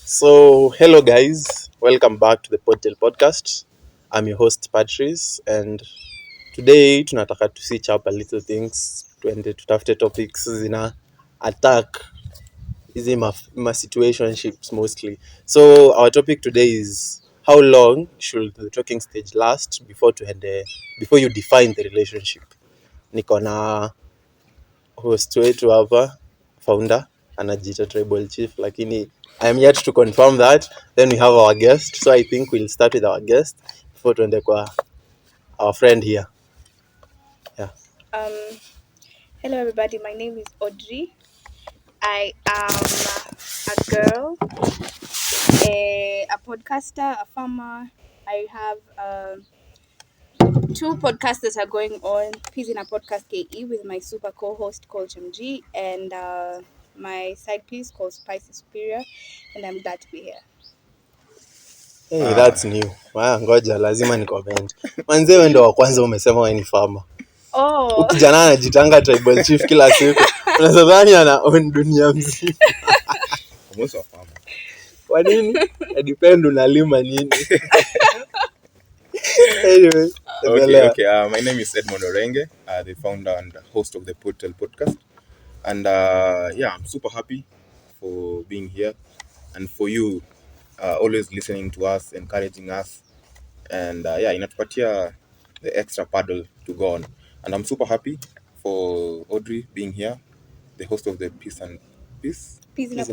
So, hello guys, welcome back to the Podtail podcast. I'm your host Patrice, and today tunataka to switch up a little things, tuende tutafute topics zina attack hizi ma situationships mostly. So, our topic today is how long should the talking stage last before you define the relationship. Niko na host wetu hapa, founder anajiita tribal chief, lakini I am yet to confirm that. Then we have our guest, so I think we'll start with our guest before tuende kwa our friend here. Hello everybody, my name is Audrey. I am a girl, a podcaster, a farmer. I have two podcasts that are going on. Peace in a Podcast KE with my super co-host called MG and my side piece called Spicy Superior, and I'm glad to be here. Hey, that's new. Ngoja lazima ni comment. Manze wewe ndo wa kwanza umesema wewe ni farmer. Ukijana anajitanga tribal chief kila siku. Unadhani ana own dunia mzima. Almost a farmer. Kwa nini? Depend unalima nini. Anyway, Okay. My name is Edmond Orenge, the founder and host of the Portal podcast. And I'm super happy for being here and for you always listening to us, encouraging us. And inatupatia the extra paddle to go on. And I'm super happy for Audrey being here, the host of the Peace in a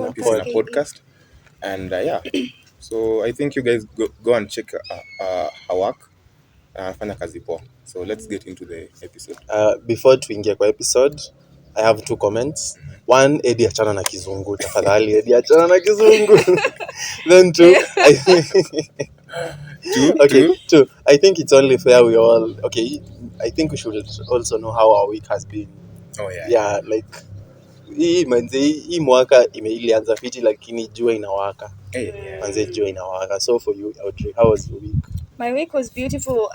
podcast. And so I think you guys go and check her work. Fanya kazi poa. So let's get into the episode. Before tuingie kwa episode, I have two comments. One, Eddie achana na kizungu. Tafadhali Eddie achana na kizungu. Then two, two. I think it's only fair we all I think we should also know how our week has been. Oh yeah. Yeah, like hii mwaka ilianza fiti lakini jua inawaka. Manze jua inawaka. So for you, Audrey, how was your week? My week was beautiful.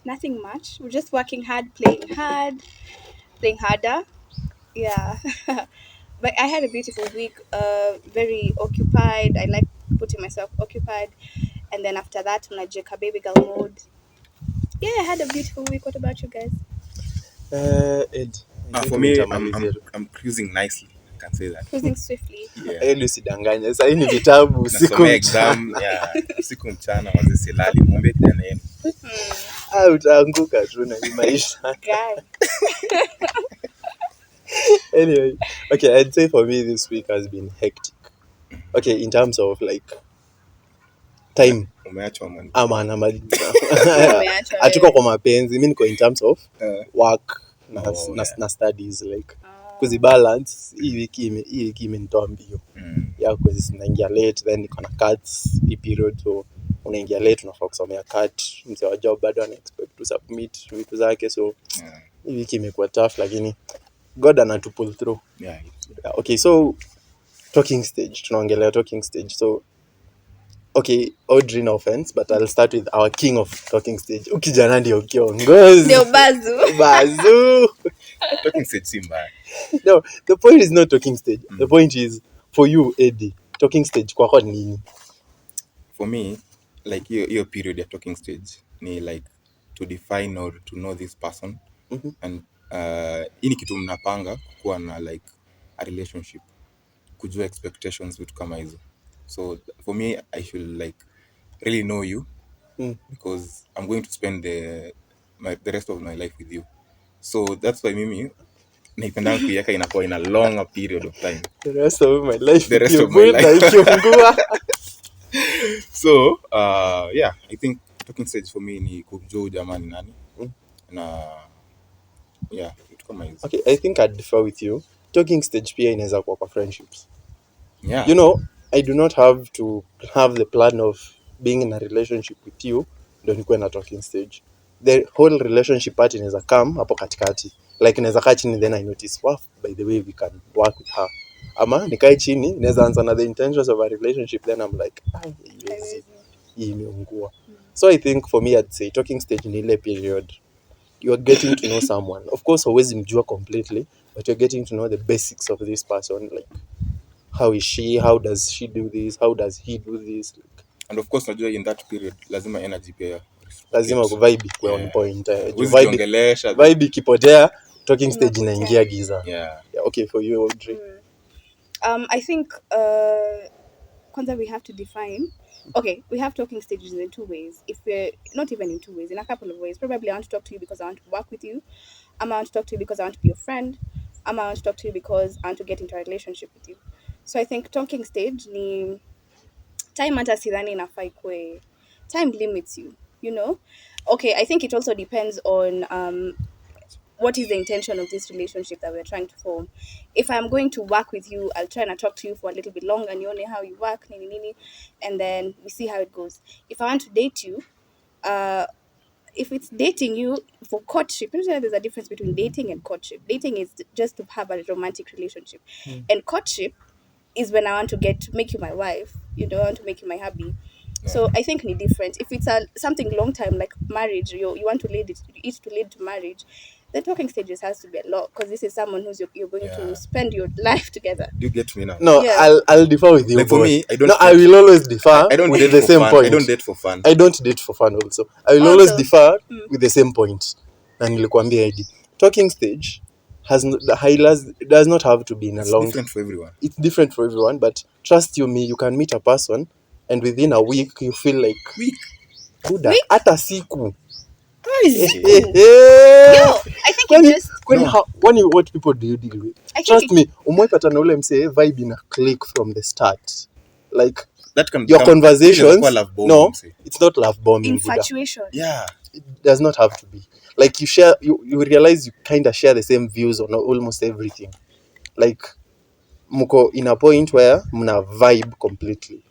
Nothing much. We're just working hard, playing harder. Yeah. But I had a beautiful week, very occupied. I like putting myself occupied. And then after that, unajeka baby girl mode. Yeah, I had a beautiful week. What about you guys? Ed. For me, I'm cruising nicely. I can say that. Cruising swiftly. Ed usidanganye. Sasa hii ni vitabu siku exam, siku mchana wazi silali muombe kijana yenu. Utaanguka tu na maisha. Anyway, okay, I'd say for me this week has been hectic. Okay, in terms of like time. Umeachwa man. Hatuko kwa mapenzi. Mimi niko in terms of work na studies like kuzibalance. Hii wiki imenitoa mbio. Yeah, because naingia late, then niko na cuts hii period, so unaingia late unafaa kusomea cut. Mzee wa job bado ana expect to submit vitu zake, so hii wiki imekuwa tough lakini God anatu pull through. Okay, so tunaongelea talking stage. So okay, Audrey, no offense, but I'll start with our king of talking stage. Ukijana ndio kiongozi. Ndio bazu. Talking stage si mbaya. No, the point is not talking stage. The point is for you, Eddie, talking stage kwako nini? For me, like your period ya talking stage ni like to define or to know this person. And hii ni kitu mnapanga kuwa na like a relationship, kujua expectations, vitu kama hizo. So for me, I should like really know you because I'm going to spend the rest of my life with you. So that's why mimi naipenda kuiweka inakuwa in a longer period of time. The rest of my life. So I think talking stage for me ni kujua jamani nani na vitu kama hizo. Okay, I think I'd differ with you. Talking stage pia inaweza kuwa kwa friendships. Yeah. You know, I do not have to have the plan of being in a relationship with you ndio nikuwe na talking stage. The whole relationship part inaweza come hapo katikati. Like inaweza kaa chini, then I notice, wow, by the way we can work with her. Ama nikae chini, inaweza anza na the intentions of a relationship, then I'm like, hii imeungua. So I think for me I'd say talking stage ni ile period you are getting to know someone. Of course, huwezi mjua completely, but you're getting to know the basics of this person, like how is she, how does she do this, how does he do this. And of course najua in that period lazima energy pia Lazima vibe ikuwe on point. Huwezi jiongelesha. Vibe ikipotea talking stage Unapotea. inaingia giza. Yeah. Okay, for you Audrey. I think kwanza we have to define. Okay, we have talking stages in two ways. If we're not even in two ways, in a couple of ways. Probably I want to talk to you because I want to work with you. I want to talk to you because I want to be your friend. I want to talk to you because I want to get into a relationship with you. So I think talking stage ni time hata sidhani inafaa ikue. Time limits you, you know. Okay, I think it also depends on what is the intention of this relationship that we're trying to form. If I'm going to work with you, I'll try and talk to you for a little bit longer and you know how you work, and then we see how it goes. If I want to date you, if it's dating you for courtship, you know, there's a difference between dating and courtship. Dating is just to have a romantic relationship, and courtship is when I want to make you my wife. You know, I want to make you my hubby. So I think it's different. If it's something long time like marriage, you want to lead to marriage, the talking stages has to be a lot because this is someone who's you're going to spend your life together. Do you get me now? No, Yeah. I'll differ with you. Like for me, I don't. No, I will always differ I don't with date the for same fun. point. I don't date for fun. I don't date for fun also. I will always differ with the same point. Na nilikwambia ID. Talking stage does not have to be in a long. It's different for everyone. It's different for everyone, but trust you me, you can meet a person and within a week you feel like Buddha, hata siku. Yo, I think what people do you deal with? I Trust think me, umepata na ule msee vibe in a click from the start. Like That can your become- conversations. love bombing, No, say. it's not love bombing. Buddha. infatuation. Yeah. It does not have to be. Like you realize you kind of share the same views on almost everything. Like muko in a point where mna vibe completely.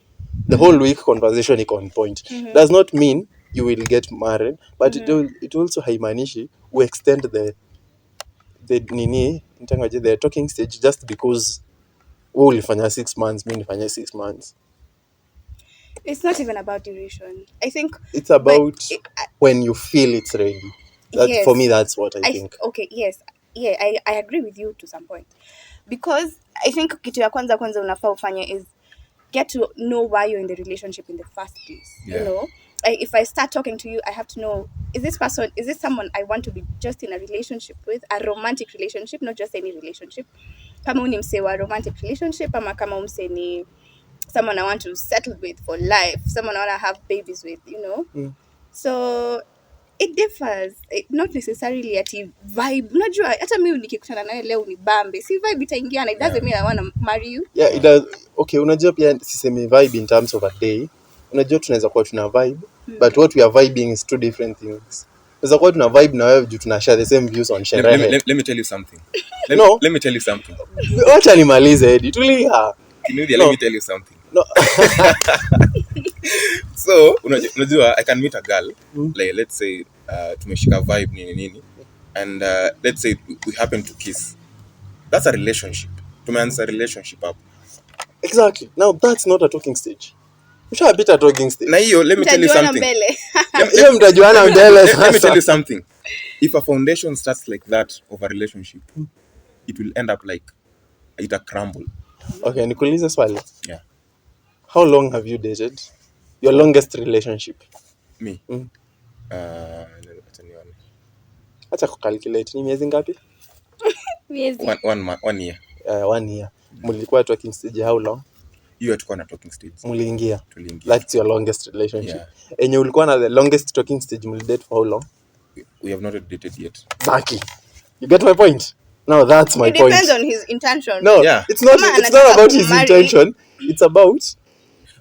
The whole week conversation iko on point. Does not mean you will get married, but it also haimaanishi we extend the the talking stage just because wewe ulifanya 6 months, mimi nifanya 6 months. It's not even about duration. I think It's about when you feel it's ready. Yes. For me, that's what I think. Okay, yes. Yeah, I agree with you to some point. Because I think kitu ya kwanza unafaa ufanye is get to know why you're in the relationship in the first place. Yeah. You know? If I start talking to you, I have to know, is this someone I want to be just in a relationship with, a romantic relationship, not just any relationship. Kama ni mse wa romantic relationship, ama kama mse ni someone I want to settle with for life, someone I want to have babies with, you know? So it differs. Not necessarily ati vibe. Unajua hata mimi nikikutana nawe leo ni bambe, si vibe itaingiana. It doesn't mean I want to marry you. Yeah, it does. Okay, unajua pia sisemi vibe in terms of a day. Unajua tunaweza kuwa tuna vibe, but what we are vibing is two different things. Tunaweza kuwa tuna vibe na wewe juu tuna share the same views on sherehe. Let me tell you something. Let me tell you something. Wacha nimalize Eddie. Tulia. Kinuthia, let me tell you something. No. So, unajua I can meet a girl, like let's say tumeshika vibe nini and let's say we happen to kiss. That's a relationship. Tumeanza relationship hapo. Exactly. Now that's not a talking stage. Ushapita talking stage. Na hiyo let me tell you Mtajuana something. mbele. Hiyo mtajuana mbele sasa. Let me tell you something. If a foundation starts like that of a relationship, it will end up like it a crumble. Okay, nikuulize swali. Yeah. How long have you dated? Your longest relationship? Me. Acha kucalculate. Ni miezi ngapi? Miezi. One year. 1 year. Mlikuwa talking stage how long? You are na talking stage. Muliingia. Tuliingia. That's your longest relationship. Yeah. Enye ulikuwa na the longest talking stage mlidate for how long? We have not dated yet. Baki. You get my point? Now that's my It point. depends on his intention. No, Yeah. it's not. Kama It's not anataka about his kumarry. intention. It's about.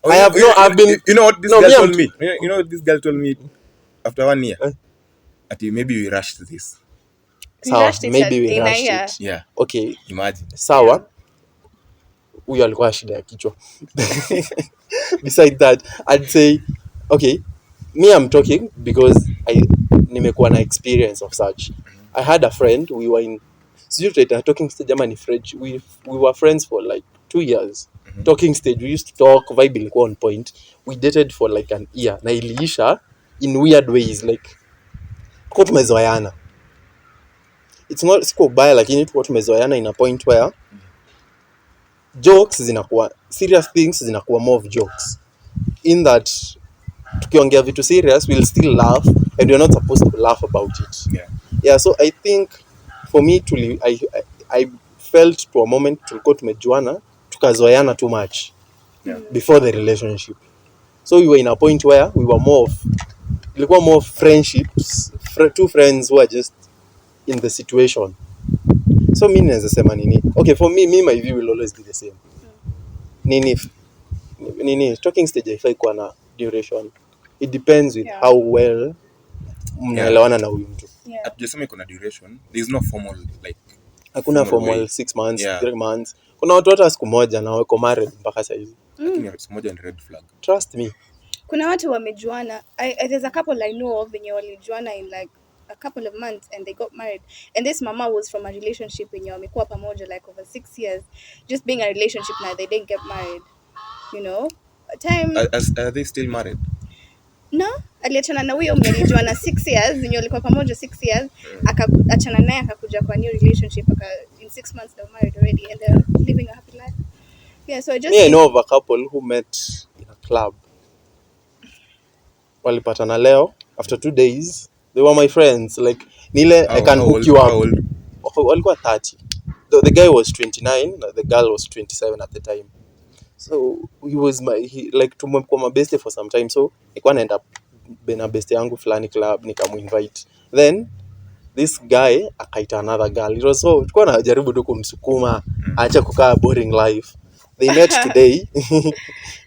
Oh, I've been. You know what this No, girl me, told me? You know what this girl told me after 1 year? That maybe we rushed this. We Sawa, rushed it maybe we in a rushed year. it. Yeah. Okay, Imagine. sawa. Huyo alikuwa shida ya kichwa. Besides that, I'd say, okay, me I'm talking because nimekuwa na experience of such. I had a friend, we were in talking stage ama ni French. We were friends for like 2 years. Talking stage, we used to talk, vibe ilikuwa on point. We dated for like an year. Na iliisha in weird ways, like kwa tumezoeana. It's not siko baya lakini tuko tumezoeana in a point where jokes zinakuwa serious things, zinakuwa more of jokes in that tukiongea vitu serious we'll still laugh and we're not supposed to laugh about it. Yeah, so I think for me I felt to a moment tulikuwa tumejuana tukazoeana too much before the relationship, so we were in a point where we were ilikuwa more friendships, two friends who are just in the situation. So mi naweza sema nini, okay, for me my view will always be the same. Nini talking stage haifai kuwa na duration, it depends with how well mnaelewana na huyu mtu. Hatujasema iko na duration, there is no formal like hakuna formal 6 months 3 months. Kuna watu hata siku moja na wako married mpaka sasa hivi, lakini siku moja ni red flag, trust me. Kuna watu wamejuana, there's a couple I know of wenye walijuana in like a couple of months and they got married, and this mama was from a relationship wenye wamekuwa pamoja like over 6 years, just being a relationship now they didn't get married, you know. Are they still married? No, aliachana na huyo mlijuana 6 years, wenye walikuwa pamoja 6 years, akaachana naye akakuja kwa new relationship, in 6 months they were married already and they're living a happy life. Yeah, so I know of a couple who met in a club. Walipatana leo, after 2 days they were my friends, like nile I can hook you up. Walikuwa 30. The guy was 29, the girl was 27 at the time. So he was like tumekuwa mabeste for some time, so nilikuwa naenda na beste yangu fulani club nikamuinvite. Then this guy akaita another girl. It was so tulikuwa najaribu tu kumsukuma aache kukaa boring life. They met today.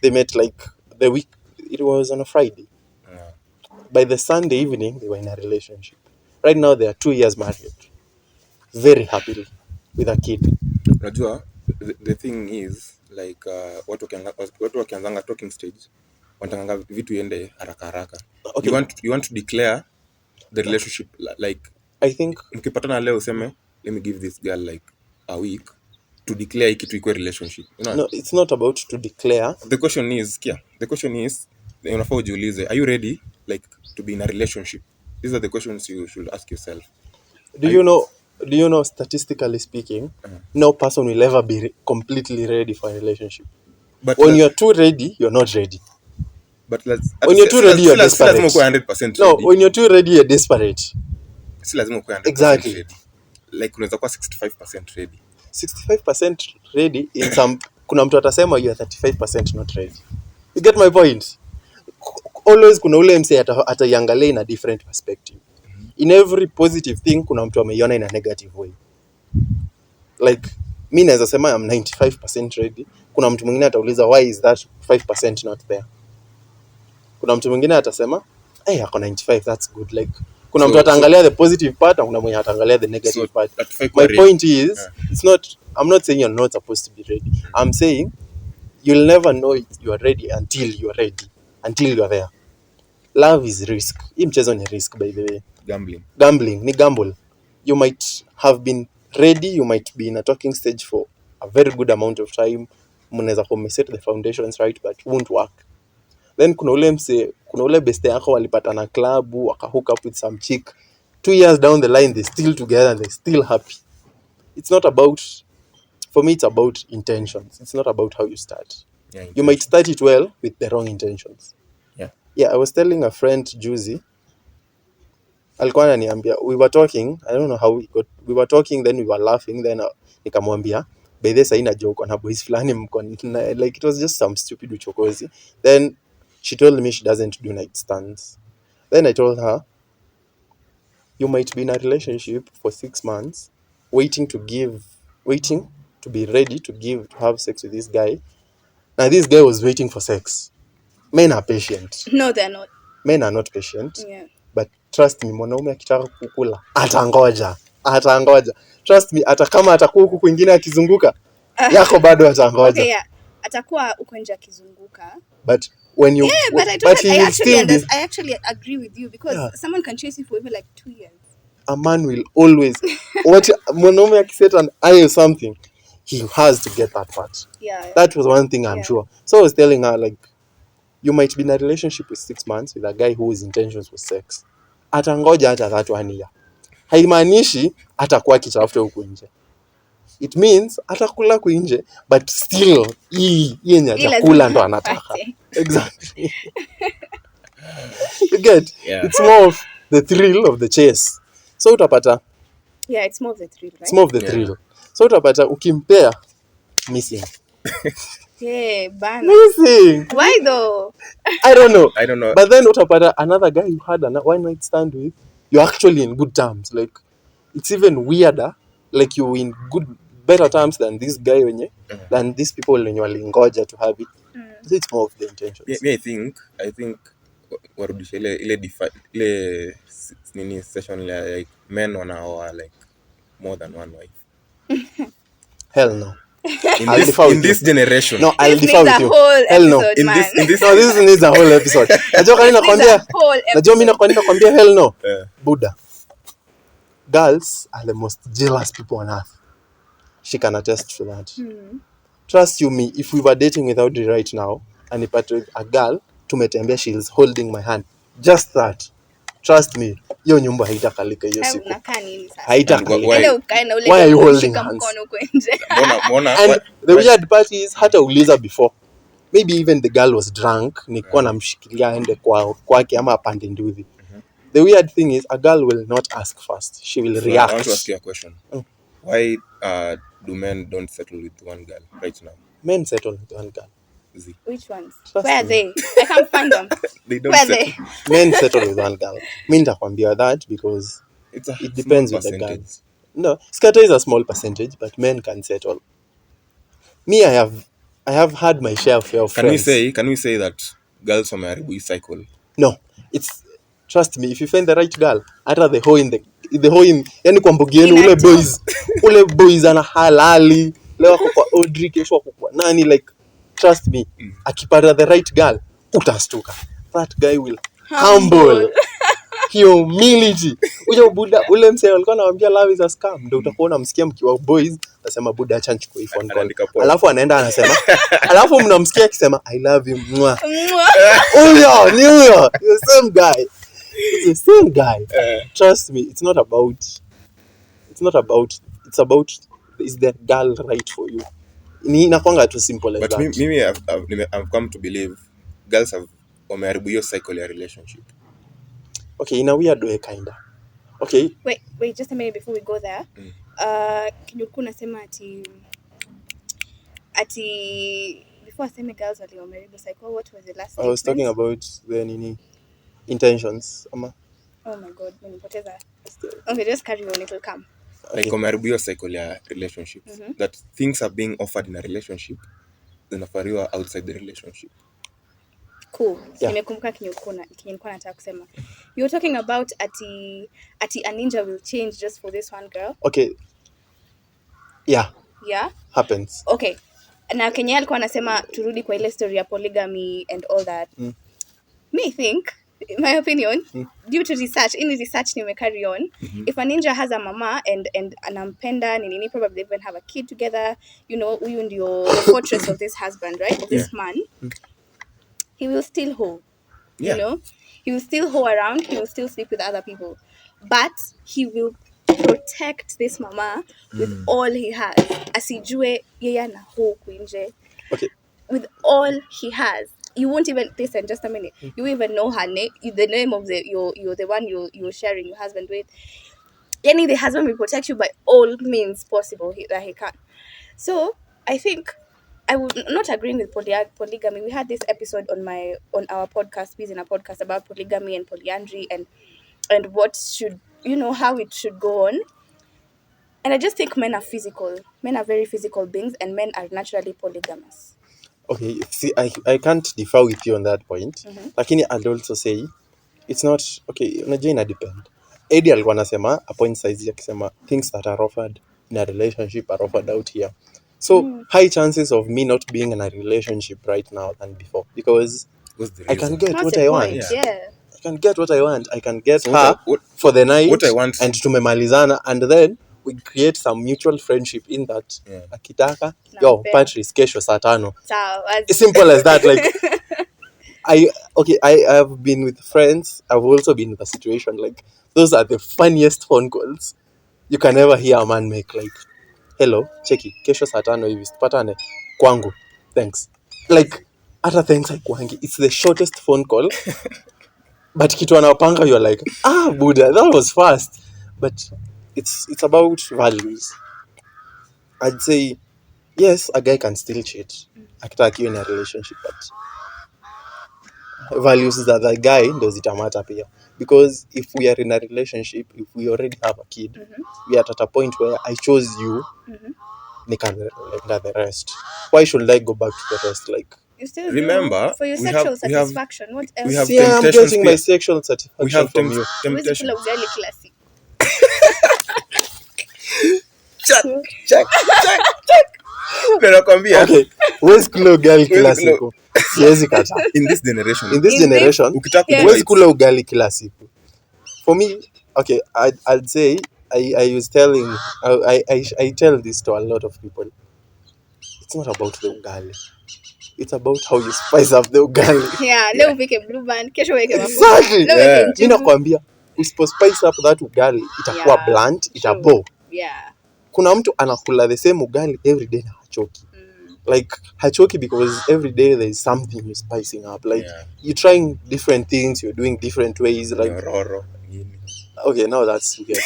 They met like the week, it was on a Friday. By the Sunday evening they were in a relationship. Right now they are 2 years married, very happily with a kid. Unajua the thing is like watu wakianzanga talking stage wanataka vitu iende haraka. Okay. You want to declare the relationship like, I think mkipatana leo useme let me give this girl like a week to declare kitu iko relationship, you know? No, it's not about to declare. The question is unafaa ujiulize, are you ready like to be in a relationship? These are the questions you should ask yourself. Do you know statistically speaking, no person will ever be completely ready for a relationship. But when you're too ready, you're not ready. But when you're too ready, you're desperate. No, when you're too ready, you're desperate. Si lazima uwe 100% exactly ready. Like unaweza kuwa 65% ready. 65% ready in some kuna mtu atasema you are 35% not ready. You get my point? Always kuna ule mse ataiangalia in a different perspective. In every positive thing kuna mtu ameiona in a negative way. Like mimi naweza sema I'm 95% ready. Kuna mtu mwingine atauliza why is that 5% not there? Kuna mtu mwingine atasema ako 95, that's good. Like kuna mtu ataangalia the positive part na kuna mwenye ataangalia the negative part. My point is I'm not saying you're not supposed to be ready. I'm saying you'll never know you are ready until you're ready, until you're there. Love is risk. Hii mchezo ni risk, by the way. Gambling ni gamble. You might have been ready, you might be in a talking stage for a very good amount of time. Mnaweza set the foundations right, but it won't work. Then kuna ule beste yako walipatana club, waka hook up with some chick. 2 years down the line they're still together and they're still happy. It's not about, for me it's about intentions. It's not about how you start. You might start it well with the wrong intentions. I was telling a friend juzi, alikuwa ananiambia, we were talking, I don't know how we were talking, then we were laughing, then nikamwambia by this haina joke na boys fulani mko, like it was just some stupid uchokozi. Then she told me she doesn't do night stands. Then I told her, you might be in a relationship for 6 months waiting to be ready to have sex with this guy. Now this guy was waiting for sex. Men are patient. No, they're not. Men are not patient. Yeah. But trust me, mwanaume akitaka kukula atangoja. Trust me, hata kama atakuwa huku kwingine akizunguka yako bado atangoja. Okay, yeah. Atakuwa huko nje akizunguka. But when you I actually agree with you because someone can chase you for even like 2 years. A man will always mwanaume akiset an eye or something, he has to get that part. That was one thing I'm sure. So I was telling her, like, you might be in a relationship with 6 months with a guy whose intentions was sex. Atangoja hata that 1 year. Haimaanishi atakuwa kitafuta huko nje. it means atakula kuinje but still hii yenye Hii ajakula lazima ndo anataka. apate. Exactly. You get, Yeah. it's more of the thrill of the chase. So utapata Yeah, it's more of the thrill, right? it's more of the Yeah. thrill. So utapata ukimpea missing. Yeah, bana. Missing. Why though? I don't know. I don't know. But then utapata another guy you had a one night stand with, you're actually in good terms. Like it's even weirder. Like you're in better terms than this guy wenye, than these people wenye walingoja to have it. So it's more of the intentions. Me, I think warudisha ile nini session like men wanaoa like more than one wife. Hell no. In I'll this differ with in this you. generation. No, I'll This differ needs with a you. whole Hell no. episode, In man. this No, this needs a whole episode. Najua kwa nini nakwambia? whole Najua mimi nakwambia hell no. Yeah. Buddha. Girls are the most jealous people on earth. She can attest to that. Trust you me, if we were dating with Audrey right now and if with a girl tumetembea, she's holding my hand, just that, trust me, hiyo nyumba haitakalika hiyo siku. Unakaa nini sasa? Haitakalika. Why? Ende ukae na ule Why are you demu holding kushika hands? mkono huko nje. Mbona And the weird part is hata uliza before, maybe even the girl was drunk, nilikuwa namshikilia aende kwake ama apande nduthi. The weird thing is a girl will not ask first, she will So react. I want to ask you a question. Why do men don't settle with one girl right now? Men settle with one girl. Z. Which ones? Trust Where are me. they? I can't find them. They don't Where are settle. they? Men settle with one girl. Mi nitakwambia that because It's a it depends small with the girl. percentage. No, scatter is a small percentage, but men can settle. Me, I have had my share of friends. Can we say that girls wameharibu hii cycle? No, it's, trust me, if you find the right girl, hata the hoe in yani kwa mbogi yenu ule boys ana halali, leo wako kwa Audrey, kesho wako kwa nani, like trust me, akipata the right girl utastuka. That guy will humble. Humility. Ule msee alikuwa anamwambia love is a scam, ndio utakuwa unamsikia mkiwa boys anasema buda acha nichukue hii phone call, alafu anaenda anasema alafu mnamsikia akisema I love you mwa huyo the same guy. It's the same guy. Trust me, it's about is the girl right for you. Ni inakwanga too simple like But that. mimi I've come to believe girls have wameharibu hiyo cycle ya relationship. Okay, in a weird way kinda. Okay. Wait, just a minute before we go there. Ulikuwa unasema ati before aseme girls waliomaribu cycle, what was the last I was talking about the intentions. Oh my god, nimepoteza. Okay, just carry on, it will come. Like wameharibu hiyo cycle ya relationship. That things are being offered in a relationship zinafariwa outside the relationship. Cool. Yeah. Nimekumbuka kinyo nilikuwa nataka kusema. You're talking about ati a ninja will change just for this one girl. Okay. Yeah. Yeah. Happens. Okay. Na Kenya alikuwa anasema turudi kwa ile story ya polygamy and all that. Me think, in my opinion, due to research, in research nime carry on, if a ninja has a mama and anampenda nini, probably even have a kid together, you know, huyu ndio the fortress of this husband, right? Of this man. He will still hoe. Yeah. You know, he will still hoe around, he will still sleep with other people, but he will protect this mama with all he has. Asijue yeye ana hoe kuinje. Okay. With all he has, you won't even listen. Just a minute. You won't even know her name, the name of you're the one you're sharing your husband with. Yani the husband will protect you by all means possible that he can. So I think I would not agreeing with polygamy. We had this episode on our podcast, Biz in a podcast about polygamy and polyandry and what should, you know, how it should go on. And I just think men are physical. Men are very physical beings, and men are naturally polygamous. Okay, see, I can't differ with you on that point. Lakini I'll also say it's not okay. Unajua ina depend. Eddie alikuwa anasema a point size akisema things that are offered in a relationship are offered out here. So high chances of me not being in a relationship right now than before because I can get That's what the I point, want. yeah. I can get what I want. I can get So her for the night what I want, and tumemalizana and then we create some mutual friendship in that. Akitaka, yo, Patrice, kesho saa 5. It's simple as that. Like, I have been with friends. I've also been in a situation like those are the funniest phone calls you can ever hear a man make. Like, hello cheki kesho saa 5 hivi tupatane kwangu thanks like hata thanks haikuangi. It's the shortest phone call but kitu anapanga you're like buda that was fast. But it's about values. I'd say yes, a guy can still cheat akitaka in a relationship, but values that the guy ndo zitamata pia, because if we are in a relationship, if we already have a kid, we are at a point where I chose you, nikalenda the rest. Why should I go back to the rest? Like, You still Remember, do for your we sexual have- we have- satisfaction. What else? we have see, I'm temptations getting my pia. sexual We satisfaction have from you. Huwezi temptation. kula ugali kila siku. Check. Nakwambia, Okay, huwezi kula ugali kila Huwezi kula- siku. Siwezi kata. in this generation, In this In generation, ukitaka Yes. huwezi kujua kula ugali kila siku. For me, okay, I'd say I was telling I tell this to a lot of people. It's not about the ugali. It's about how you spice up the ugali. Yeah, leo upike blue band, kesho weke mafuta. Exactly. Leo Yeah. weke Mimi njugu. nakwambia usipo spice up that ugali itakuwa Yeah, blunt, true. itabo. Yeah. Kuna mtu anakula the same ugali every day na hachoki. Like hachoki because every day there is something you're spicing up. Like Yeah. you're trying different things, you're doing different ways. Like nyororo, nini. okay, now that's weird.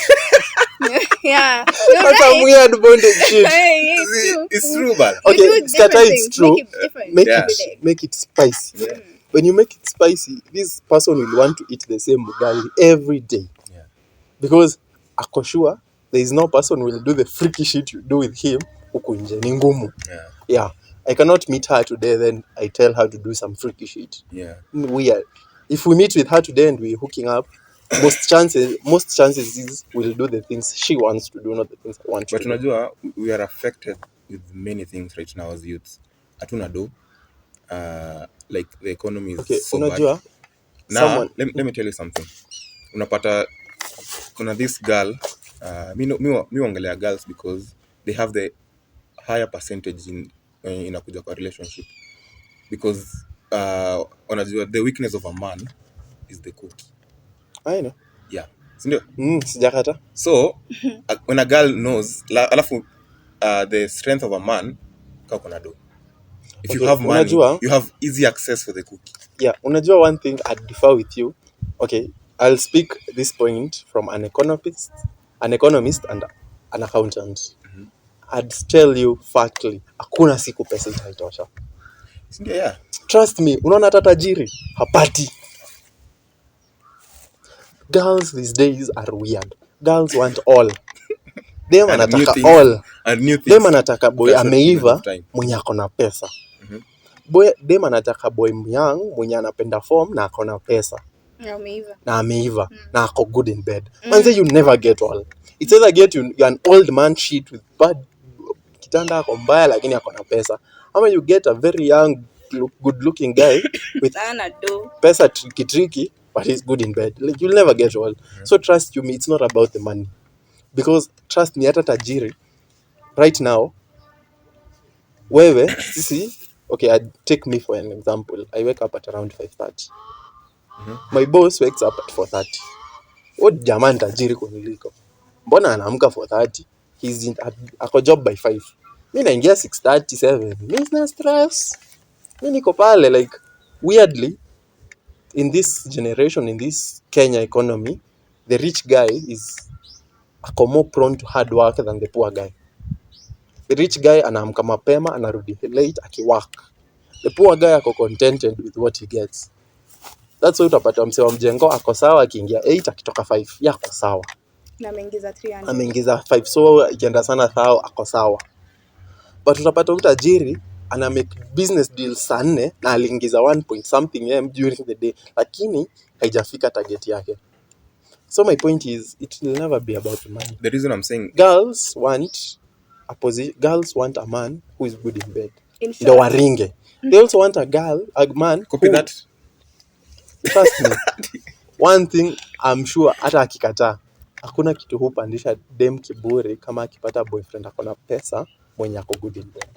Yeah. You're That's a right. weird bondage shit. Hey, it's See, true. it's true, man. You Okay, do different scatter it's things. true. Make it different. Make Yeah. every it day. make it spicy. Yeah. When you make it spicy, this person will want to eat the same ugali every day. Yeah. Because ako sure there is no person will do the freaky shit you do with him huku nje ni ngumu. Yeah. Yeah, I cannot meet her today then I tell her to do some freaky shit. Yeah. Weird. If we meet with her today and we're hooking up, most chances is we'll do the things she wants to do, not the things I want But to do. unajua, we are affected with many things right now as youths. Hatuna do. Like the economy is Okay, so unajua bad. Now, someone let me tell you something. Unapata kuna this girl, mi ongelea girls because they have the higher percentage in inakuja kwa relationship. Because unajua the weakness of a man is the cook. I know. Yeah. Sindio? Sijakata. So when a girl knows alafu the strength of a man ka kuna do. If you Okay, have money, unajua- you have easy access for the cookie. Yeah, unajua one thing I'd differ with you. Okay, I'll speak this point from an economist and an accountant. I'd tell you factly, hakuna siku pesa itaitosha. Sindio? Yeah. Trust me, unaona hata tajiri hapati. Girls these days are weird. Girls want all. Dem And new anataka things. all. And new things. Dem anataka boy for a short period ameiva of time. mwenye ako na pesa. Dem anataka boy young mwenye anapenda form na ako na pesa. Umeiva. Na ameiva na ako good in bed. Manze you never get all. It's either get you're an old man shit with bad kitanda ako mbaya lakini ako na pesa, ama you get a very young good looking guy with Sana do. pesa tricky but he's good in bed. Like you'll never get all. So trust you me, it's not about the money, because trust me, hata tajiri right now wewe sisi, okay, I'd take me for an example. I wake up at around 5:30. My boss wakes up at 4:30. What jamaa tajiri kuniliko, mbona anaamka 4:30? He's ako job by 5. Mimi naingia 6:37. Mimi sina stress. Mimi niko pale. Like weirdly in this generation, in this Kenya economy, the rich guy is ako more prone to hard work than the poor guy. The rich guy anaamka mapema, anarudi late akiwork. The poor guy ako contented with what he gets. That's why utapata msee wa mjengo ako sawa akiingia 8 akitoka 5 yako sawa. Na ameingiza 300. Ameingiza 5, so ikienda sana thao ako sawa. But utapata utajiri ana make business deal saa 4 na aliingiza 1 point something during the day, lakini haijafika target yake. So my point is it will never be about money. The reason I'm saying Girls want a man who is good in bed. In short. Ndio waringe. They also want a man copy who, that. trust me, one thing I'm sure hata akikataa, hakuna kitu hupandisha dem kiburi kama akipata boyfriend akona pesa mwenye ako good in bed.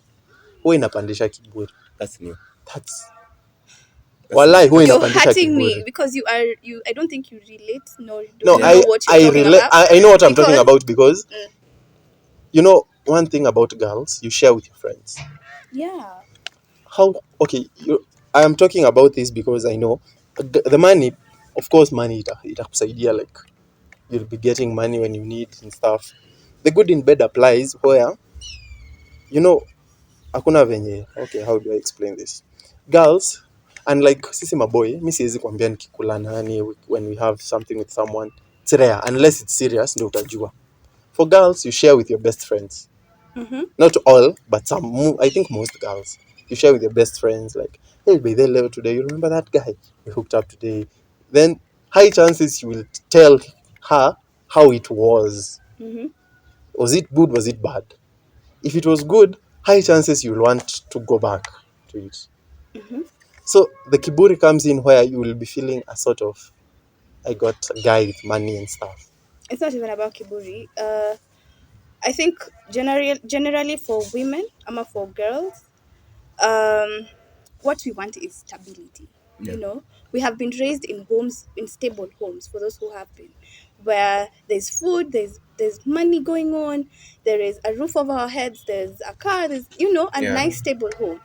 Huwa inapandisha kiburi. That's new. Wallahi huwa You're inapandisha hurting me kiburi. because I don't think you relate nor do No, you know what you're talking about. I know what I'm talking Because- about because you know one thing about girls, you share with your friends. Yeah. How, okay, I am talking about this because I know the money, of course, money itakusaidia, like you'll be getting money when you need and stuff. The good in bed applies where, you know, hakuna venye, okay, how do I explain this? Girls, and like sisi maboy, mi siwezi kuambia nikikula nani when we have something with someone. It's rare, unless it's serious, ndio utajua. For girls, you share with your best friends. Mm-hmm. Not all, but some. I think most girls, you share with your best friends. Like, hey, by the level today, you remember that guy we hooked up today? Then high chances you will tell her how it was. Mm-hmm. Was it good? Was it bad? If it was good, high chances you will want to go back to it. Mm-hmm. So the kiburi comes in where you will be feeling a sort of, I got a guy with money and stuff. It's not even about kiburi. I think generally for women, for girls, um, what we want is stability. Yeah. You know, we have been raised in homes, in stable homes. For those who have been, where there's food, there's money going on, there is a roof over our heads, there's a car, there's a Yeah. nice stable home.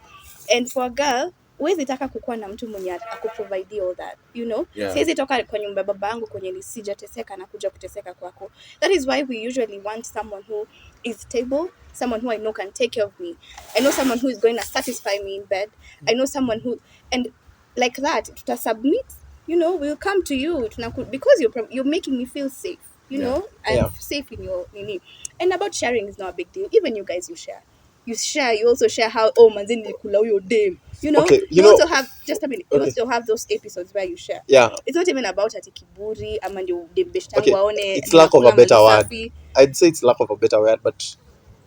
And for a girl, huwezi taka kukuwa na mtu mwenye akuprovide all that, Yeah. siwezi toka kwa nyumba ya baba yangu kwenye sijateseka na kuja kuteseka kwako. That is why we usually want someone who is stable, someone who I know can take care of me. I know someone who is going to satisfy me in bed. I know someone who, and like that, to submit, we'll come to you because you're making me feel safe. Yeah. I'm Yeah. safe in your nini. And about sharing is not a big deal. Even you guys, you share. You also share how, oh manzini nilikula huyo dem. Okay, You also have, just a minute, you okay, also have those episodes where you share. yeah, It's not even about ati kiburi ama ndio dem best yangu okay. aone It's lack of a ninakula mali better word. safi. I'd say it's lack of a better word, but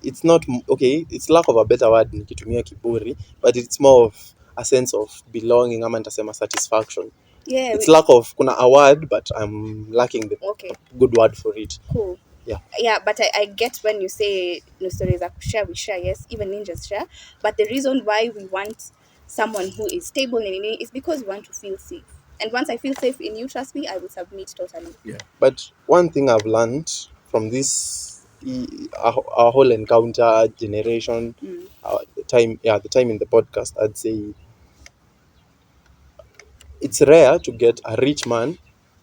it's not okay. It's lack of a better word nikitumia kiburi, but it's more of a sense of belonging ama nitasema satisfaction. Yeah, It's lack of kuna a word, but I'm lacking the okay, good word for it. cool. Yeah. Yeah, but I get when you say no stories are share, we share, yes, even ninjas share. But the reason why we want someone who is stable in it is because we want to feel safe. And once I feel safe in you, trust me, I will submit totally. Yeah. But one thing I've learned from this our whole encounter generation, the time in the podcast, I'd say it's rare to get a rich man.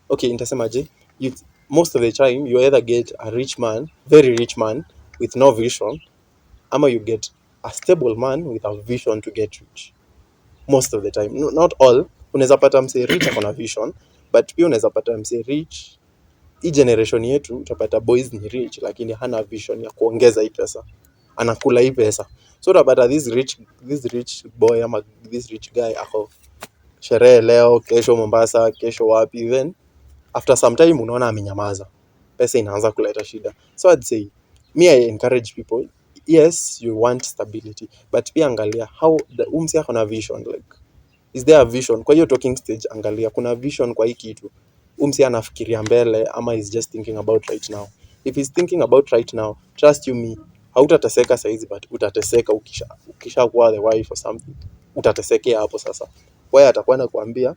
Okay, nitasemaje? You most of the time you either get a rich man, very rich man with no vision, ama you get a stable man with a vision to get rich. Most of the time, no, not all. Unaweza pata mse rich akona vision, but pia unaweza pata mse rich. Hii generation yetu utapata boys ni rich lakini hana vision ya kuongeza hii pesa, anakula hii pesa. So utapata this rich boy ama this rich guy ako sherehe leo, kesho Mombasa, kesho wapi, then after some time unaona amenyamaza, pesa inaanza kuleta shida. So I'd say me, I encourage people, yes you want stability, but pia angalia how umsi ako na vision, like is there a vision kwa hiyo talking stage. Angalia kuna vision kwa hii kitu, umsi anafikiria mbele ama is just thinking about right now. If he's thinking about right now, trust you me, hautateseka saizi, but utateseka ukisha kuwa the wife or something, utatesekea hapo sasa. Wewe atakuwa anakuambia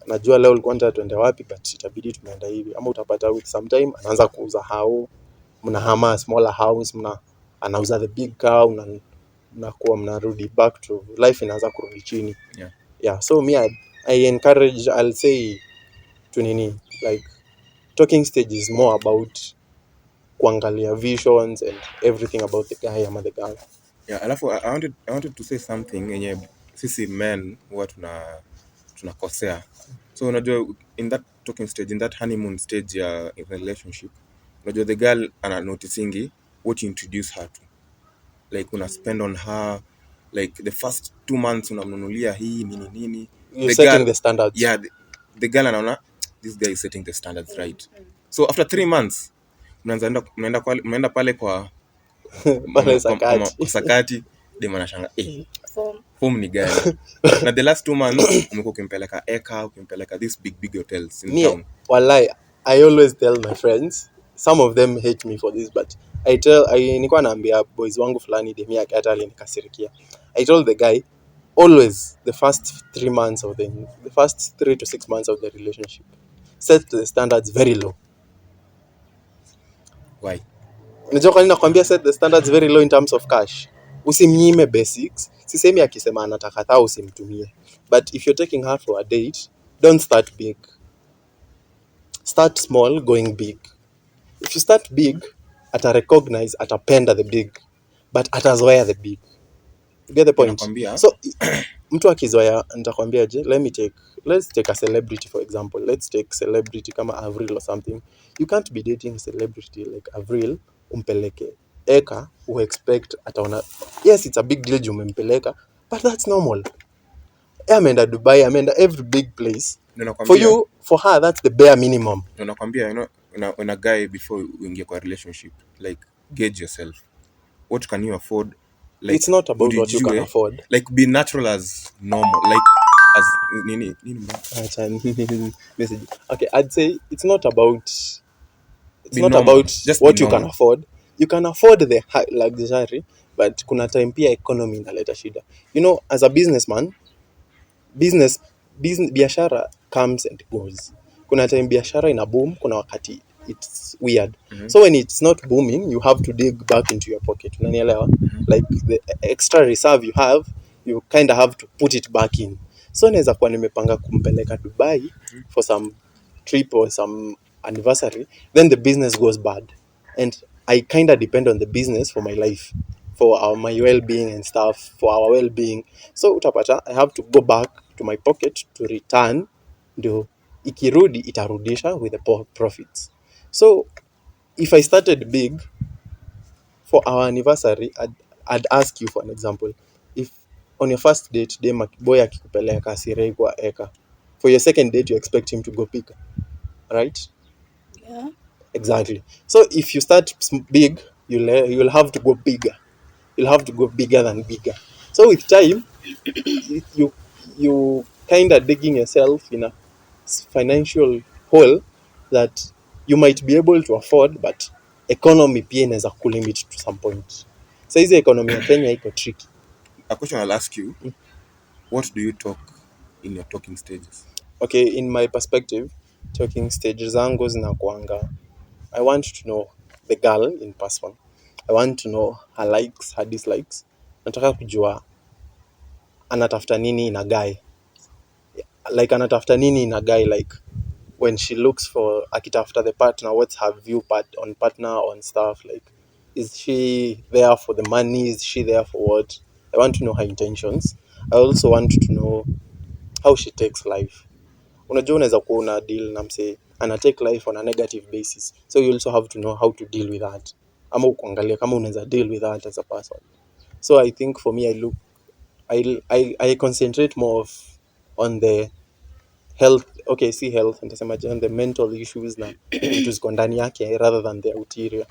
najua leo ulikuwa unataka tuende wapi, but itabidi tumeenda hivi, ama utapata with sometime anaanza kuuza hao, mnahama smaller house, anauza the big car, mnakuwa mnarudi back to life, inaanza kurudi chini. Yeah. Yeah, so me I encourage, I'll say to nini, like talking stage is more about kuangalia visions and everything about the guy ama the girl. Yeah, alafu I wanted to say something yenye sisi men huwa tunakosea. So unajua in that talking stage, in that honeymoon stage ya relationship, unajua the girl ana noticingi what you introduce her to. Like una spend on her, like the first 2 months unamnunulia hii nini. You're setting the standards. Yeah, the girl anaona this guy is setting the standards right. So after 3 months mnaenda pale kwa Pale sakati. kwa sakati, dem anashanga Form. form ni gani? Na the last 2 months umekuwa ukimpeleka Eka, ukimpeleka this big hotels in Me, town. wallahi, I always tell my friends, some of them hate me for this, but nilikuwa naambia boys wangu fulani demi yake hata alinikasirikia. I told the guy, always the first 3 months of the first 3 to 6 months of the relationship, set the standards very low. Why? Unajua kwa nini nakwambia set the standards very low in terms of cash? Usimnyime basics. Sisemi akisema anataka 1,000 usimtumie. But if you're taking her for a date, don't start big. Start small, going big. If you start big, ata-recognize, atapenda the big. But atazoea the big. You get the point? Nakwambia. So mtu akizoea, nitakwambia je, let's take a celebrity for example. Let's take celebrity kama Avril or something. You can't be dating a celebrity like Avril umpeleke eka expect ataona. Yes, it's a big deal juu umempeleka, but that's normal. Ameenda Dubai, ameenda every big place. For you, for her, that's the bare minimum. Nakwambia, when a guy, before you get a relationship, like, gauge yourself. What can you afford? Like, it's not about what you can afford. Like, be natural as normal. Like, as message. Okay, I'd say it's not about just what you can afford. You can afford the high luxury, but kuna time pia economy inaleta shida. You know, as a businessman, business biashara comes and goes. Kuna time biashara ina boom, kuna wakati it's weird. So when it's not booming, you have to dig back into your pocket. Unanielewa? Like the extra reserve you have, you kind of have to put it back in. So naweza kuwa nimepanga kumpeleka Dubai for some trip or some anniversary, then the business goes bad. And I kind of depend on the business for my life, for my well-being and stuff, for our well-being. So utapata, I have to go back to my pocket to return, ndio ikirudi itarudisha with the profits. So if I started big for our anniversary, I'd ask you for an example. If on your first date, boy akikupeleka Sirei kwa eka, for your second date you expect him to go pick, right? Yeah. Exactly. So if you start big, you'll have to go bigger. You'll have to go bigger than bigger. So with time, you kind of digging yourself in a financial hole that you might be able to afford, but economy pia inaweza kulimit to some point. So hizi economy ya Kenya iko tricky. A question I'll ask you, what do you talk in your talking stages? Okay, in my perspective, talking stages zangu zinakuanga, I want to know the girl in person. I want to know her likes, her dislikes. Nataka kujua anatafuta nini in a guy. Like anatafuta nini in a guy, like when she looks for akitafuta the partner, what's her view on partner, on stuff, like is she there for the money, is she there for what? I want to know her intentions. I also want to know how she takes life. Unajua unaweza kuwa una deal na msee ana take life on a negative basis, so you also have to know how to deal with that, ama ukuangalia kama unaweza deal with that as a person. So I think for me, I concentrate more on the health. Okay, see health nitasema on the mental issues na vitu ziko ndani yake rather than the ulterior,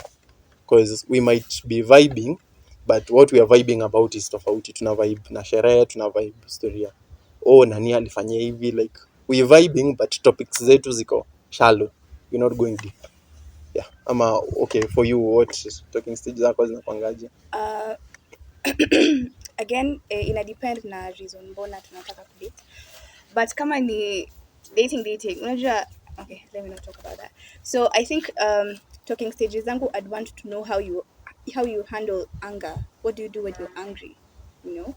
because we might be vibing, but what we are vibing about is tofauti. Tuna vibe na sherehe, tuna vibe historia, nani alifanyia hivi, like we vibing but topics zetu ziko shallow, we're not going deep. Yeah, ama okay, for you what talking stage zako zinapangaje? Again, ina depend na reason mbona tunataka kudate, but kama ni dating unajua, okay, let me not talk about that. So I think talking stages zangu, I'd want to know how you handle anger. What do you do when you're angry, you know?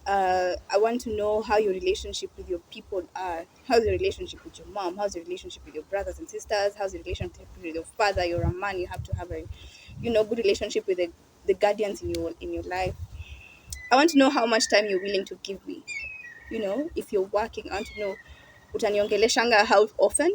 I want to know how your relationship with your people are. How's your relationship with your mom? How's your relationship with your brothers and sisters? How's your relationship with your father? You're a man, you have to have a, good relationship with the guardians in your life. I want to know how much time you're willing to give me. If you're working, I want to know, utaniongeleshanga how often,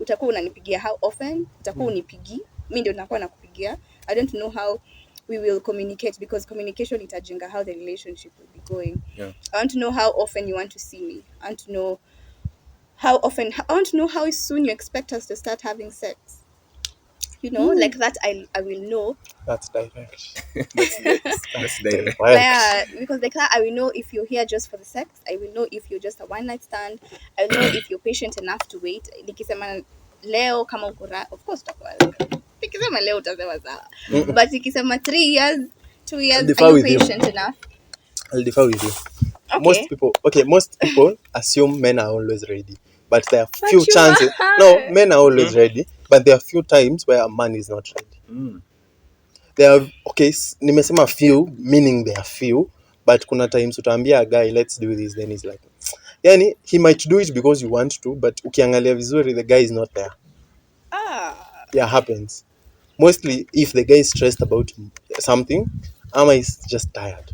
utakuwa unanipigia how often, utakuwa unipigi, mimi ndio nakuwa nakupigia. I don't know how we will communicate, because communication itajenga how the relationship will be going. Yeah. I want to know how often you want to see me. I want to know how often, I want to know how soon you expect us to start having sex. Like that, I will know. That's direct. That's direct. Yeah, because like that, I will know if you're here just for the sex. I will know if you're just a one night stand. I will know if you're patient enough to wait. Nikisema leo kama uko of course utakuwa. Nikisema leo utasema sawa. But nikisema 3 years, 2 years, are you patient enough? I'll differ with you. Okay. Most people assume men are always ready, but there are few chances. No, men are always ready, but there are few times where a man is not ready. There are okay, nimesema few meaning there are few, but kuna times utaambia a guy let's do this, then he's like, yani he might do it because you want to, but ukiangalia vizuri the guy is not there. Ah, Yeah, happens mostly if the guy is stressed about something, ama is just tired.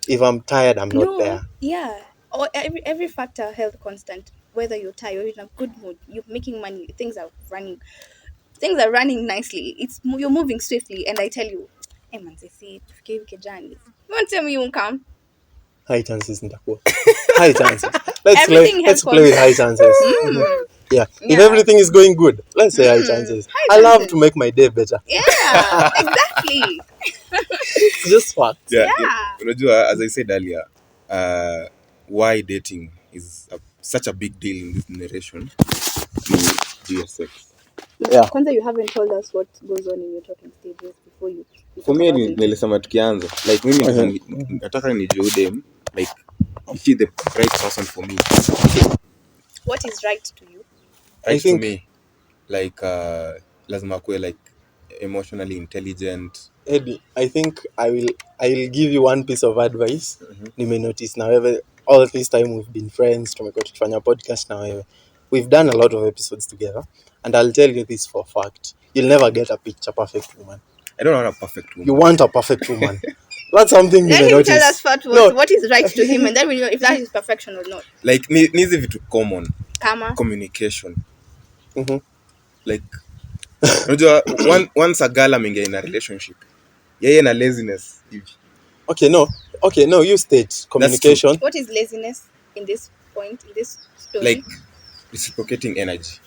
If I'm tired, I'm not no, there. yeah. Or every factor held constant. Whether you're tired, you're in a good mood, you're making money, things are running nicely. You're moving swiftly, and I tell you, hey man, see, tufikie wiki jani. You won't tell me you won't come. High chances nitakuwa. High chances. Everything held Let's play with high constant. chances. Mhm. Yeah. If Yeah. everything is going good, let's say high chances. High I love chances. to make my day better. Yeah, exactly. It's just facts. Yeah, Yeah. unajua, as I said earlier, why dating is such a big deal in this generation to your sex. Yeah. Kwanza, you haven't told us what goes on in your talking stages before you For talk me about it. nilisema tukianza like mimi nataka nijue dem like is she the right person for me. What is right to you? I Right to think me like lazima akuwe like emotionally intelligent. Eddie, I think I will give you one piece of advice. Nime notice na wewe all this time we've been friends, tumekuwa tukifanya podcast na wewe. We've done a lot of episodes together, and I'll tell you this for a fact. You'll never get a picture perfect woman. I don't want a perfect woman. You want a perfect woman. That's something Let you may him notice. tell us first what is right to him, and then we know if that is perfection or not. Like ni hizi vitu common Kama. communication. Mhm. Like unajua once a girl ameingia in a relationship yeye na laziness hivi. Okay, no, you state communication. What is laziness in this point, in this story? Like reciprocating energy.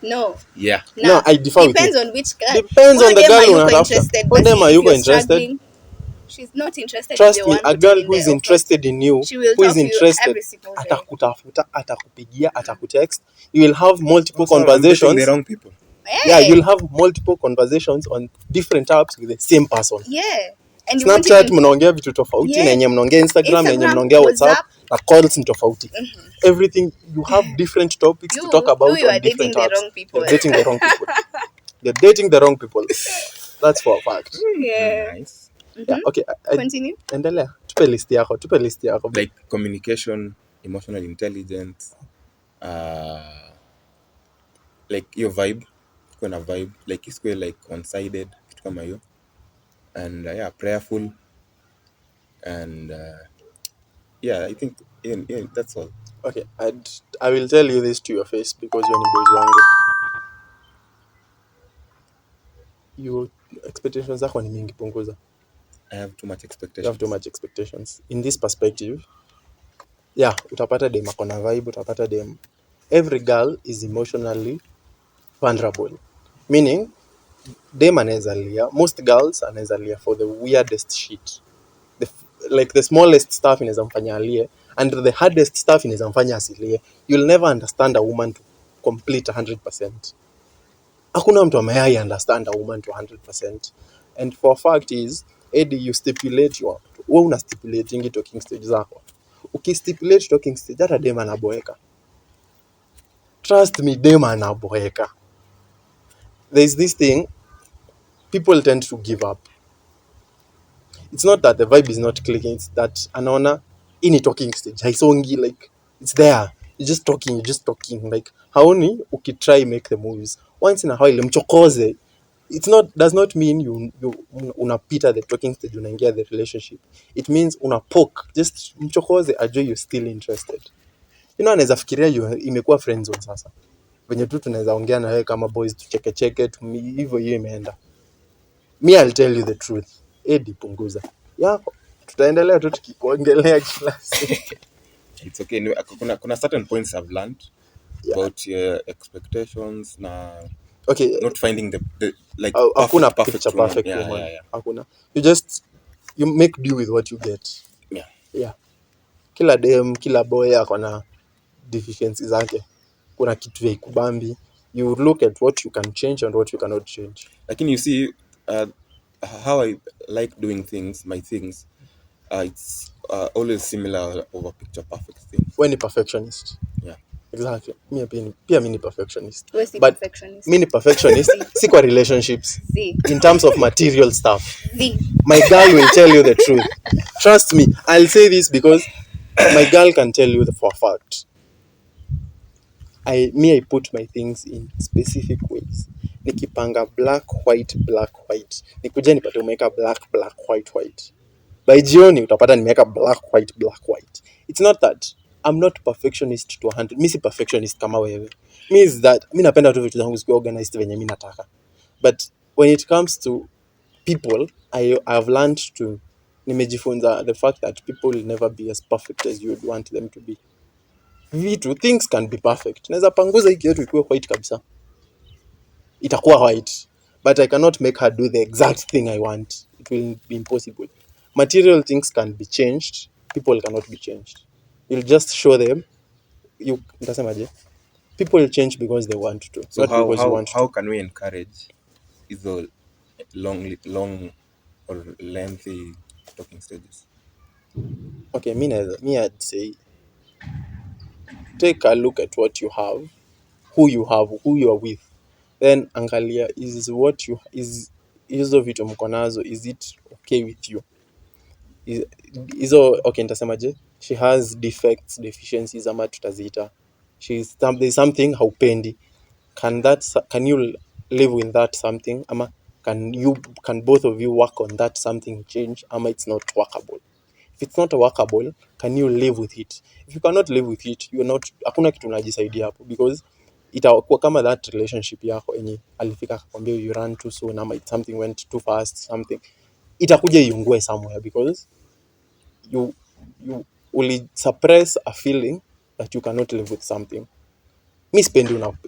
No. Yeah. No, I differ with Depends you. on which girl. Depends on the girl Who unatafuta. interested. Who dem But are if you you're interested? struggling, she's not interested Trust in the me, one a putting girl in who is the effort. interested in you, She will who talk is to you interested, every single day. atakutafuta, atakupigia, atakutext. You will have multiple So I'm dating conversations. the wrong people. Yeah, you'll have multiple conversations on different apps with the same person. Yeah. And you won't Snapchat even mnaongea vitu tofauti, Yeah. na yenye mnaongea Instagram, na yenye mnaongea WhatsApp, na calls ni tofauti. Everything, you have different topics to talk about you on are dating different the apps. wrong people. You're dating the wrong people. You're dating the wrong people. That's for a fact. Yeah. Nice. Yeah, okay. Continue. Endelea. Tupe list yako. Like communication, emotional intelligence, like your vibe, kuwe na vibe, like isikuwe like one-sided, kitu kama hiyo. And yeah, prayerful. And yeah, I think that's all. Okay, I will tell you this to your face because you're ni boys wangu. Your expectations zako ni mingi, punguza. I have too much You expectations. have too much expectations. In this perspective, yeah, utapata dem ako na vibe, utapata dem. Every girl is emotionally vulnerable. Meaning, dem anaweza lia. Most girls anaweza lia for the weirdest shit. Like the smallest stuff inaweza mfanya alie, and the hardest stuff inaweza mfanya asilie. You'll never understand a woman to complete 100%. Hakuna mtu amewahi understand a woman to 100%. And for a fact is, Eddie, you stipulate wewe una stipulating talking stage zako. Ukistipulate talking stage, hata dem anaboeka. Trust me, dem anaboeka. There's this thing, people tend to give up. It's not that the vibe is not clicking, it's that anaona ini talking stage haisongi, like it's there, you're just talking like haoni ukitry make the moves once in a while mchokoze. It's not, does not mean you unapita the talking stage unaingia the relationship. It means una poke, just mchokoze ajue you're still interested. Anaweza fikiria imekuwa friend zone sasa, venye tu tunaweza ongea na wewe kama boys, tuchekecheke hivyo, hiyo imeenda. Me, I'll tell you the truth. Edi, punguza yako, tutaendelea tu tukikuongelea kila siku. It's okay. Kuna certain points I've learned about your expectations na Okay, not finding the like hakuna perfect woman. woman. Yeah. Hakuna. You make do with what you get. Yeah. Yeah. Kila dem, kila boy ako na deficiencies zake. Kuna kitu ya ikubambi. You look at what you can change and what you cannot change. Lakini you see, how I like doing things, my things, it's always similar over picture perfect things. When a perfectionist. Yeah. Exactly. Pia mi ni perfectionist. Wewe si But perfectionist. mi ni perfectionist si kwa relationships. See. In terms of material stuff. See. My girl will tell you the truth. Trust me. I'll say this because my girl can tell you for a fact. I put my things in specific ways. Nikipanga black white nikuja nipate umeweka black white. By jioni utapata nimeweka black white. It's not that I'm not perfectionist to 100. Mi si perfectionist kama wewe. Mi is that mi napenda tu vitu zangu zikiwa organized venye mi nataka. But when it comes to people, I've learned to nimejifunza the fact that people will never be as perfect as you would want them to be. Things can be perfect. Naweza panguza hii kiatu ikuwe white kabisa, itakuwa white, but I cannot make her do the exact thing I want. It will be impossible. Material things can be changed, people cannot be changed. You'll just show them. Nitasemaje, people change because they want to, So not because you want how to. can we encourage either long or lengthy talking stages? Okay, I'd say take a look at what you have, who you are with, then angalia is what you is hizo vitu mko nazo, is it okay with you? Hizo okay, nitasemaje, she has defects, deficiencies ama tutaziita, there's something haupendi. Can you live with that something, ama can both of you work on that something change, ama it's not workable? If it's not workable, can you live with it? If you cannot live with it, you're not, hakuna kitu unajisaidia hapo, because itakuwa kama that relationship yako yenye alifika akakwambia you ran too soon, ama something went too fast, something itakuja iungue somewhere, because you will suppress a feeling that you cannot live with something. Mi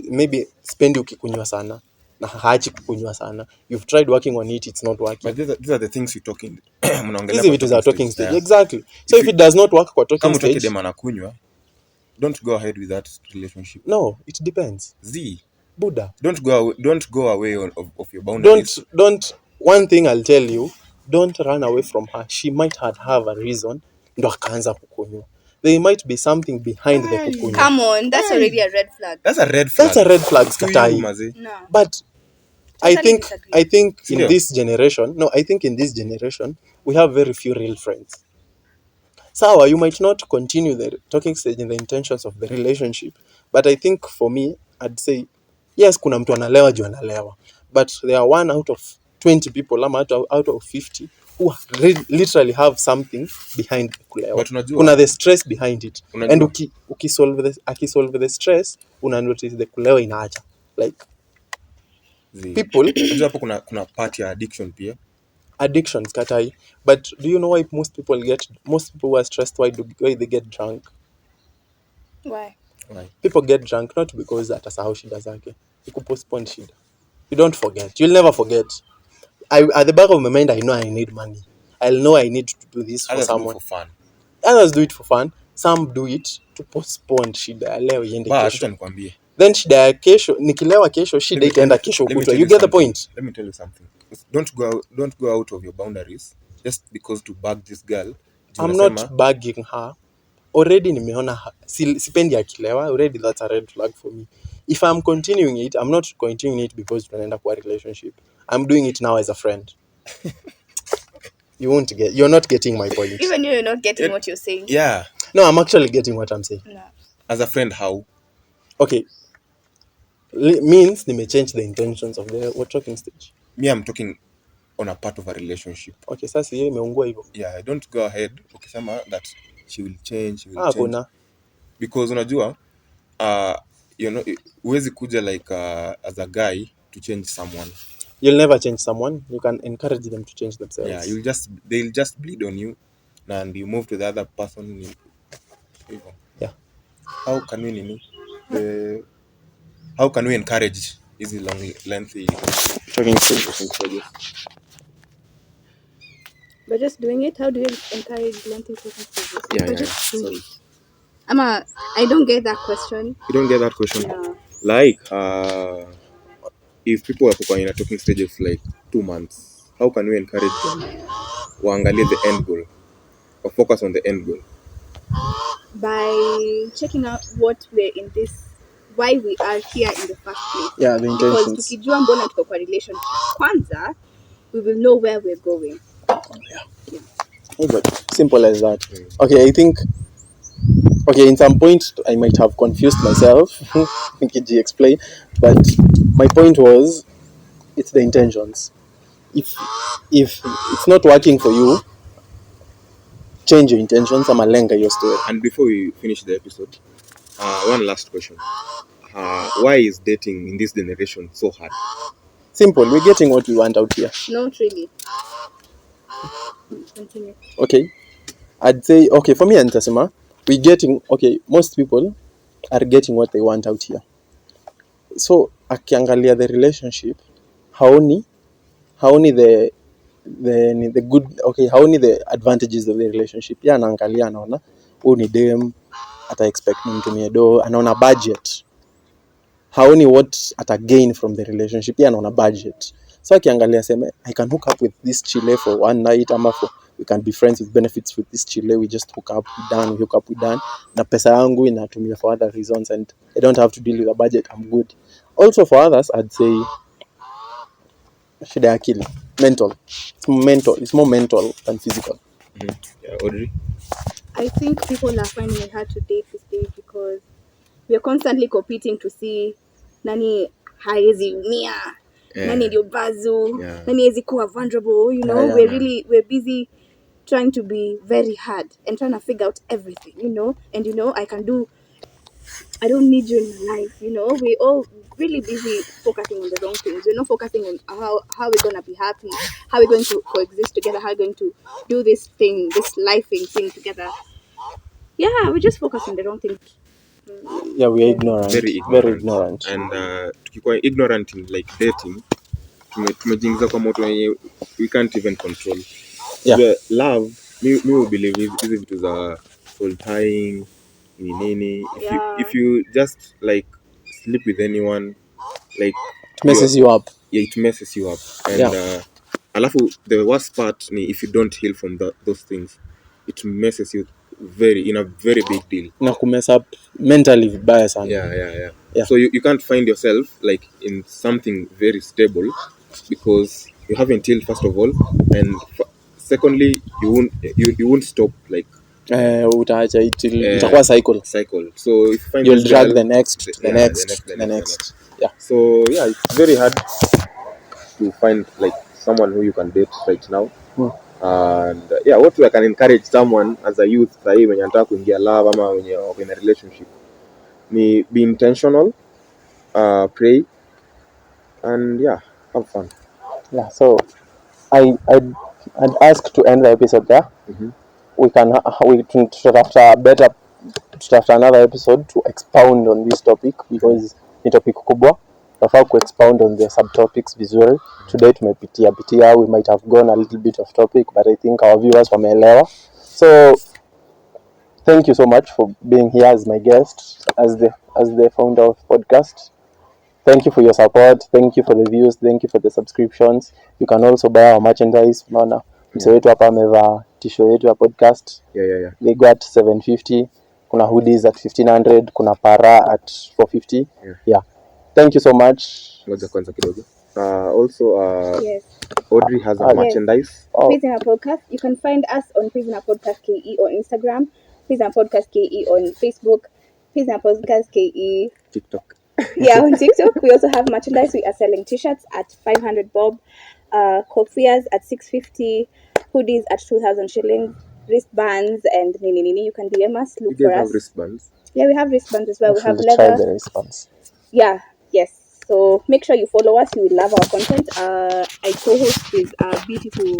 maybe spendi ukikunywa sana na haachi kukunywa sana, you've tried working on it, it's not working. But these are the things you're talking. Hizi vitu za talking stage, exactly. So if it does not work kwa talking Kama utaki stage, dem anakunywa, don't go ahead with that relationship. no, it depends. Buddha, Don't go away of your boundaries. don't one thing I'll tell you, don't run away from her. She might have a reason ndo akaanza kukunywa. There might be something behind the kukunywa. Come on, that's already a red flag. That's a red flag. That's a red flag, To you, Katai. Mazi. No. But Totally I think in Sure. this generation, we have very few real friends. Sawa, you might not continue the talking stage in the intentions of the relationship, but I think for me, I'd say yes, kuna mtu analewa juu analewa, but there are 1 out of 20 people ama out of 50 who literally have something behind the kulewa. But unajua, kuna the stress behind it, unajua, and akisolve the stress, una notice the kulewa inaacha, like people unajua hapo kuna part ya addiction pia. addictions katai, but do you know why most people who are stressed, why they get drunk? Why? People get drunk not because atasahau shida zake, ni kupostpone shida. You don't forget, you'll never forget. At the back of my mind, I know I need money, I'll know I need to do this for Others someone. do for fun. Others do it for fun, some do it to postpone shida ya leo iende But kesho, acha nikwambie. then shida ya kesho, nikilewa kesho shida itaenda kesho kutwa. You get the point? Let me tell you something. Don't go out of your boundaries just because to bug this girl. I'm not bugging her. Already nimeona sipendi akilewa, already that's a red flag for me. If I'm continuing it, I'm not continuing it because tunaenda kwa relationship. I'm doing it now as a friend. You're not getting my point. Even you're not getting what you're saying. Yeah. No, I'm actually getting what I'm saying. No. As a friend, how? Okay. Means they may change the intentions of the talking stage. Me, I'm talking on a part of a relationship. Okay, sasa hiyo imeungua hivyo. Yeah, don't go ahead ukisema that she will change. Kuna. Because unajua huwezi kuja like as a guy to change someone. You'll never change someone. You can encourage them to change themselves. Yeah, they'll just bleed on you and you move to the other person. Yeah. How can we encourage easy lengthy Talking stages? By just doing it, how do you encourage lengthy talking stages? Yeah. Sorry. I don't get that question. You don't get that question? Yeah. Like if people are in a talking stage of like 2 months, how can we encourage them waangalie the end goal or focus on the end goal? by checking out what we're in this, why we are here in the first place. Yeah, the Because intentions. tukijua mbona tuko kwa relationship kwanza, we will know where we're going. Yeah, but simple as that. Okay, I think. Okay, in some point I might have confused myself. Kiji explain, but my point was it's the intentions. If it's not working for you, change your intentions. I'm a lenga your story. And before we finish the episode, one last question. Why is dating in this generation so hard? Simple. We're getting what we want out here. Not really. Continue. Okay, I'd say okay for me and Tasima, we're getting okay. Most people are getting what they want out here. So akiangalia the relationship, haoni the good, okay, haoni the advantages of the relationship. Yeah, anaangalia anaona huyu ni dem, ata expect nimtumie do, anaona budget, haoni what ata gain from the relationship. Yeah, anaona budget. So akiangalia seme I can hook up with this chile for one night, ama for we can be friends with benefits with this chile, we just hook up, we hook up, we done, na pesa yangu inatumia for other reasons and I don't have to deal with a budget, I'm good. Also for others I'd say shida ya akili, mental. It's more mental than physical. Yeah, Audrey? I think people are finding it hard to date these days because we are constantly competing to see nani haezi umia, nani ndio bazu, nani haezi kuwa vulnerable, you know. We're busy trying to be very hard and trying to figure out everything, you know. And you know, I don't need you in my life, you know. We're all really busy focusing on the wrong things. We're not focusing on how we're gonna be happy, how we're going to coexist together, how we're going to do this thing, this lifing thing together. Yeah, we just focus on the wrong things. Yeah, we are ignorant. Very ignorant. And tukikuwa ignorant in like dating, tumejiingiza kwa moto wenye we can't even control. Yeah. The love, me believe hizi vitu za soul tying nini. If you just like sleep with anyone, like it messes you up. Yeah, it messes you up. And alafu the worst part ni if you don't heal from those things, it messes you in a very big deal. Na kumess up mentally vibaya sana. Yeah. So you can't find yourself like in something very stable because you haven't healed first of all, and secondly you won't stop like utaacha itakuwa cycle. So if you find you'll drag girl, the next. Yeah. So yeah, it's very hard to find like someone who you can date right now. And yeah, what I can encourage someone as a youth sahi when anataka kuingia love ama when you're in a relationship ni be intentional, pray, and yeah, have fun. Yeah, so I'd ask to end the episode there. We after another episode to expound on this topic because ni topic kubwa. Tunafaa ku expound on the subtopics vizuri. Today tumepitia, we might have gone a little bit off topic, but I think our viewers wameelewa. So thank you so much for being here as my guest, as the founder of podcast. Thank you for your support, thank you for the views, thank you for the subscriptions. You can also buy our merchandise. Unaona msee wetu hapa amevaa t-shirt yetu ya podcast. Yeah. They got 750. Kuna hoodies at 1500, kuna para at 450. Yeah. Thank you so much. Ngoja kwanza kidogo. Also Yes. Audrey has a merchandise. Prisoner Podcast. You can find us on Prisoner Podcast KE on Instagram, Prisoner Podcast KE on Facebook, Prisoner Podcast KE TikTok. Yeah, on TikTok. We also have merchandise. We are selling t-shirts at 500 bob, kofiyas at 650, hoodies at 2,000 shillings, wristbands and nini. You can DM us. Look for us. Have wristbands? Yeah, we have wristbands as well. We have leather. Try the wristbands. Yeah. Yes. So make sure you follow us. You will love our content. I co-host with a beautiful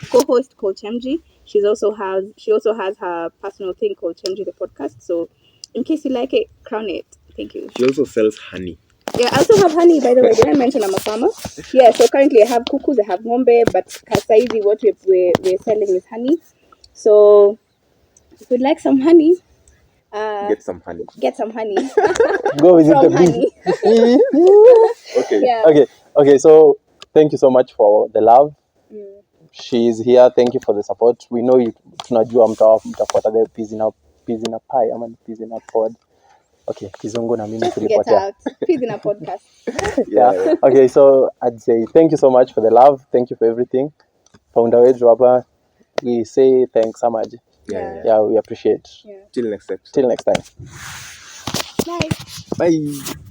co-host called Chemji. She also has her personal thing called Chemji the podcast. So in case you like it, crown it. Thank you. She also sells honey. Yeah, I also have honey, by the way. Did I mention I'm a farmer? Yeah, so currently I have cuckoos, I have ng'ombe, but kasaizi what we're selling is honey. So if you'd like some honey, get some honey. Go visit from the honey. Okay. Yeah. Okay, so thank you so much for the love. She is here. Thank you for the support. We know you tunajua mtafuata the Prisoner peas in a pie ama ni peas in a pod. Okay, kizungu na mimi Just get tulipotea. out. Peace in a podcast. Yeah. Okay, so I'd say thank you so much for the love. Thank you for everything. Founder wetu hapa, we say thanks Amaji. Yeah. We appreciate. Yeah. Till next episode. Till next time. Bye. Bye.